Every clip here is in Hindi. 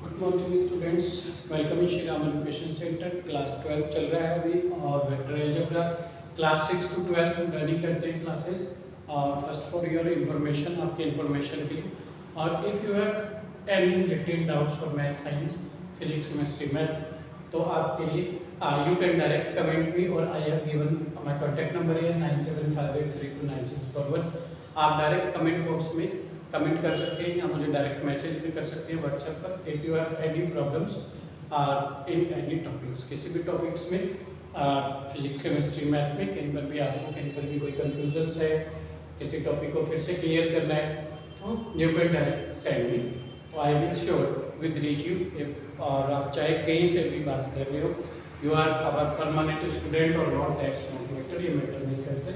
Good morning students, welcome in Shri Ram education centre. Class 12 चल रहा है अभी और वेक्टर अलजेब्रा क्लास 6 to 12 हम रनिंग करते हैं क्लासेस। और फर्स्ट फॉर योर इंफॉर्मेशन, आपके इंफॉर्मेशन के लिए, और if you have any detail doubts for math, science, physics, chemistry, math, तो आपके लिए you can direct comment me, और I have given my contact number है 9758329641। आप डायरेक्ट कमेंट बॉक्स में कमेंट कर सकते हैं या मुझे डायरेक्ट मैसेज भी कर सकते हैं व्हाट्सएप पर। If you have any problems in any topics, किसी भी टॉपिक्स में, फिजिक्स, केमिस्ट्री, मैथ में कहीं पर भी आपको कहीं पर भी कोई कन्फ्यूजन्स है, किसी टॉपिक को फिर से क्लियर करना है, तो you can direct send me, तो I will sure with reach you. और आप चाहे कहीं से भी बात कर रहे हो, you are our permanent student और नॉट दैट्स नॉट मैटर, ये मैटर नहीं करते,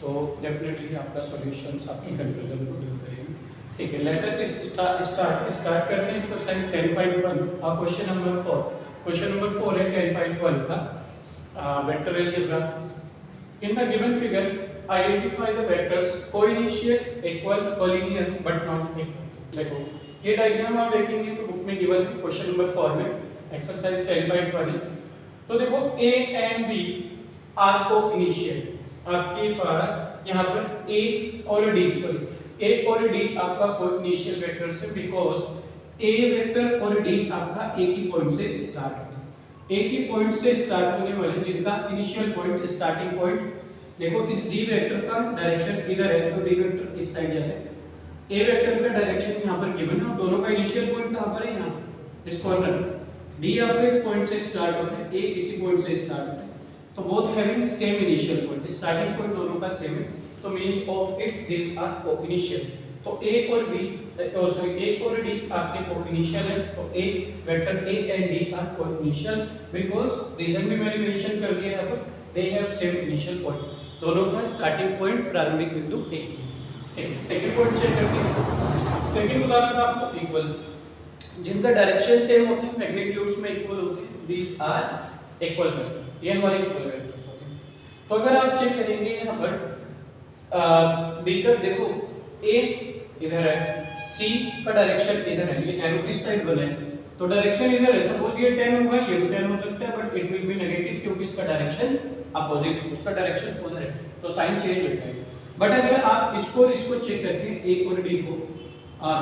तो डेफिनेटली आपका सॉल्यूशंस आपकी कन्फ्यूजन को दूर करेंगे। ठीक है, लेटर स्टार्ट करते हैं एक्सरसाइज 10.1 और क्वेश्चन नंबर 4। क्वेश्चन नंबर 4 है 10.1 का vector algebra. In the given figure identify the vectors coinitial, equal, collinear but not equal. देखो ये डायग्राम आप देखेंगे तो बुक में गिवन है क्वेश्चन नंबर 4 में, एक्सरसाइज 10.1 है। तो देखो ए एंड बी आर कोइनिशियल, आपके पास यहाँ पर ए और डी, सॉरी ए और डी आपका कोइनिशियल वेक्टर्स है, बिकॉज ए वेक्टर और डी आपका एक ही पॉइंट से स्टार्ट होता है। एक ही पॉइंट से स्टार्ट होने वाले जिनका इनिशियल पॉइंट, स्टार्टिंग पॉइंट, देखो इस डी वेक्टर का डायरेक्शन इधर है तो डी वेक्टर इस साइड जाता है, ए वेक्टर का डायरेक्शन यहाँ पर गिवन है और दोनों का इनिशियल पॉइंट कहाँ पर है, यहाँ इस कॉर्नर। डी आपका इस पॉइंट से स्टार्ट होता है, ए इसी पॉइंट से स्टार्ट होता है, तो both having same initial point, starting point दोनों का सेम है, तो means of it this are coinitial. तो ए और बी, सॉरी ए और डी आपके कोइनिशियल है, तो A vector A and D are coinitial because reason भी मैंने मेंशन कर दिया है, पर they have same initial point, दोनों का स्टार्टिंग पॉइंट, प्रारंभिक बिंदु एक ही। ठीक है, सेकंड पॉइंट चेक करते हैं। सेकंड उदाहरण आपको इक्वल, जिनका डायरेक्शन सेम होते हैं, मैग्नीट्यूड्स में इक्वल होते हैं, दीस आर इक्वल वेक्टर, ये हमारे इक्वल वेक्टर्स होते हैं। तो अगर आप चेक करेंगे यहाँ पर देखो ए इधर है, सी का डायरेक्शन इधर है, ये एरो इस साइड बना है, तो डायरेक्शन इधर है, सपोज ये 10 होगा, ये भी 10 हो सकता है, but it will be negative क्योंकि इसका डायरेक्शन अपोजिट है, उसका डायरेक्शन उधर है, तो साइन चेंज हो जाएगा। बट अगर आप इसको चेक करते हैं, ए और डी को,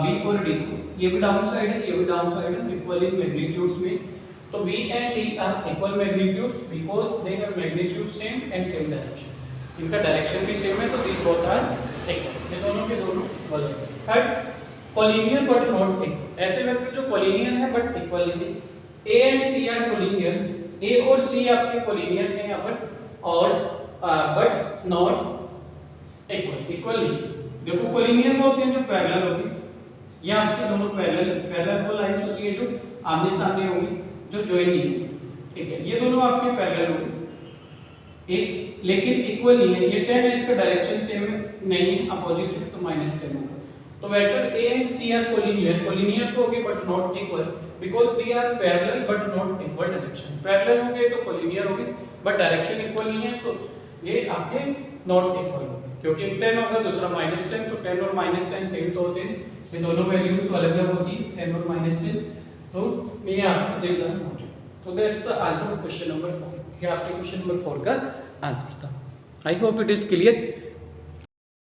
बी और डी को, ये भी डाउन साइड है, ये भी डाउन साइड है, इक्वल इन मैग्नीट्यूड्स में, तो B and D are equal magnitudes because they have magnitude same and same direction, इनका डायरेक्शन भी सेम है, तो दिस बोथ आर इक्वल, ये दोनों के दोनों इक्वल हैं। Third, collinear but not equal, ऐसे वेक्टर जो कोलिनियर है बट इक्वल नहीं है। A and C are collinear, A और सी आपके कोलिनियर है यहाँ पर, और बट नॉट इक्वल, इक्वल नहीं। देखो कोलिनियर में होते हैं जो पैरेलल होते हैं, ये आपके दोनों पैरेलल वो लाइंस होती है जो आमने सामने होंगी, जो ज्वाइन नहीं होंगी, ठीक है, ये दोनों आपके पैरेलल होंगे, एक लेकिन इक्वल नहीं है, ये 10 है, इसका डायरेक्शन सेम है नहीं है, अपोजिट है, तो -10 होगा। तो vector A and C are collinear, collinear तो होंगे but not equal because they are parallel but not equal direction. Parallel होंगे तो कोलिनियर होंगे बट डायरेक्शन इक्वल नहीं है, तो ये आपके नॉट इक्वल होंगे, क्योंकि 10 होगा दूसरा -10, तो 10 और -10 सेम तो होते हैं, ये दोनों वैल्यूज तो अलग-अलग होती है, 10 और -10, तो ये आपका दे जाता है। तो that's the answer of question number 4, ये आपके क्वेश्चन नंबर 4 का आंसर था। I hope it is clear.